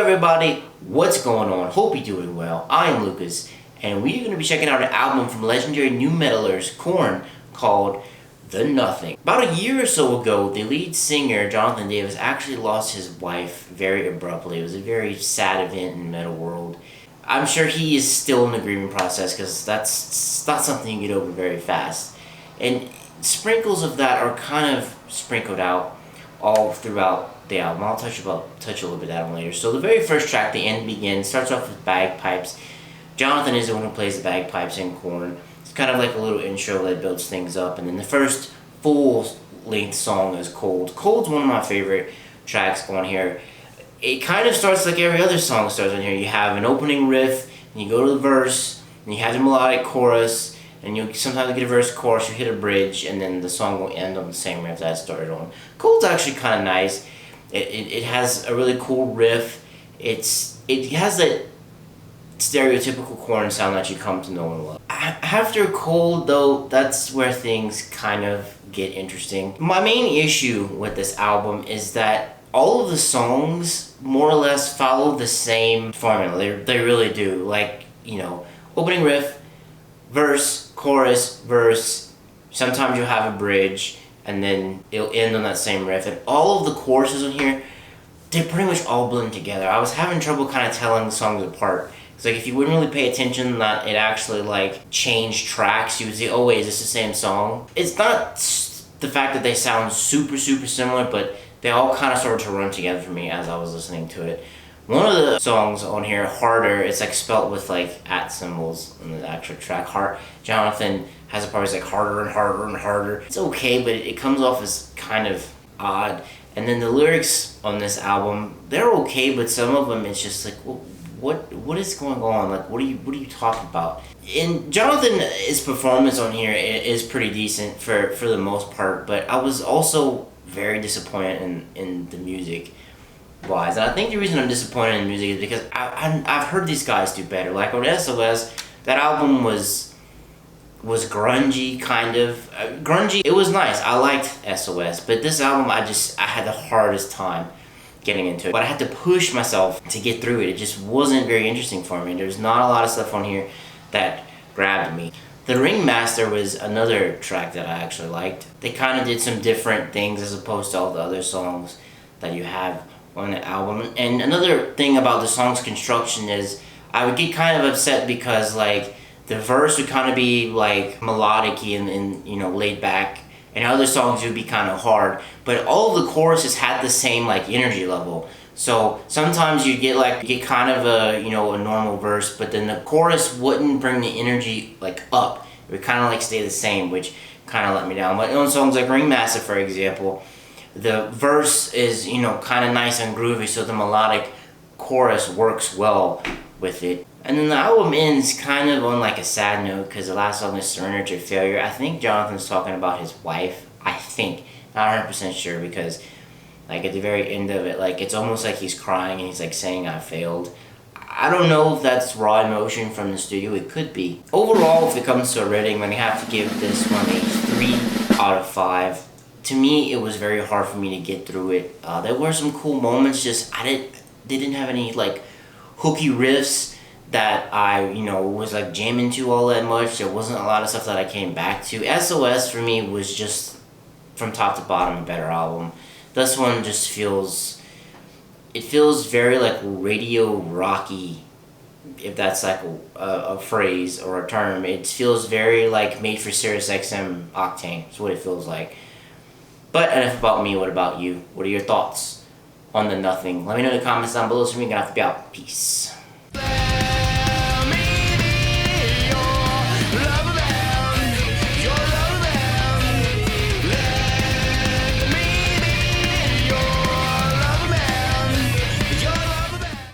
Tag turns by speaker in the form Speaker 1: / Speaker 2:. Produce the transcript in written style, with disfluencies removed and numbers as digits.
Speaker 1: everybody, what's going on? Hope you're doing well. I am Lucas, and we're going to be checking out an album from legendary new metalers Korn called The Nothing. About a year or so ago, the lead singer, Jonathan Davis, actually lost his wife very abruptly. It was a very sad event in the metal world. I'm sure he is still in the grieving process because that's not something you get over very fast. And sprinkles of that are kind of sprinkled out all throughout the album. I'll touch a little bit of that on later. So the very first track, The End Begins, starts off with bagpipes. Jonathan is the one who plays the bagpipes in Korn. It's kind of like a little intro that builds things up. And then the first full-length song is Cold. Cold's one of my favorite tracks on here. It kind of starts like every other song starts on here. You have an opening riff, and you go to the verse, and you have the melodic chorus, and you sometimes get a verse chorus, you hit a bridge, and then the song will end on the same riff that it started on. Cold's actually kind of nice. It has a really cool riff. It has that stereotypical Korn sound that you come to know and love. After Cold, though, that's where things kind of get interesting. My main issue with this album is that all of the songs more or less follow the same formula. They really do. Like, you know, opening riff, verse, chorus, verse, sometimes you'll have a bridge, and then it'll end on that same riff. And all of the choruses on here, they pretty much all blend together. I was having trouble kind of telling the songs apart. It's like if you wouldn't really pay attention that it actually like changed tracks, you would say, oh wait, is this the same song? It's not the fact that they sound super similar, but they all kind of started to run together for me as I was listening to it. One of the songs on here, Harder, it's like spelt with like at symbols in the actual track. Jonathan has a part that's like harder and harder and harder. It's okay, but it comes off as kind of odd. And then the lyrics on this album, they're okay, but some of them it's just like, well, what is going on? Like, what are you talking about? And Jonathan's performance on here is pretty decent for the most part, but I was also very disappointed in the music wise. And I think the reason I'm disappointed in the music is because I've heard these guys do better. Like on SOS, that album was grungy, kind of. Grungy, it was nice. I liked SOS, but this album I had the hardest time getting into it. But I had to push myself to get through it. It just wasn't very interesting for me. There's not a lot of stuff on here that grabbed me. The Ringmaster was another track that I actually liked. They kind of did some different things as opposed to all the other songs that you have on the album. And another thing about the song's construction is I would get kind of upset because like the verse would kind of be like melodic-y and you know, laid back, and other songs would be kind of hard, but all of the choruses had the same like energy level. So sometimes you get kind of a, you know, a normal verse, but then the chorus wouldn't bring the energy like up. It would kind of like stay the same, which kind of let me down. But on songs like Ringmaster, for example, the verse is, you know, kind of nice and groovy, so the melodic chorus works well with it. And then the album ends kind of on like a sad note because the last song is Surrender to Failure. I think Jonathan's talking about his wife. I think. Not 100% sure because like at the very end of it, like it's almost like he's crying and he's like saying I failed. I don't know if that's raw emotion from the studio. It could be. Overall, if it comes to a rating, I'm going to have to give this one a 3 out of 5. To me, it was very hard for me to get through it. There were some cool moments, just they didn't have any like hooky riffs that I, you know, was like jamming to all that much. There wasn't a lot of stuff that I came back to. SOS for me was just from top to bottom a better album. This one just feels very like radio rocky, if that's like a phrase or a term. It feels very like made for Sirius XM Octane. That's what it feels like. But enough about me, what about you? What are your thoughts on The Nothing? Let me know in the comments down below so we can have to be out. Peace.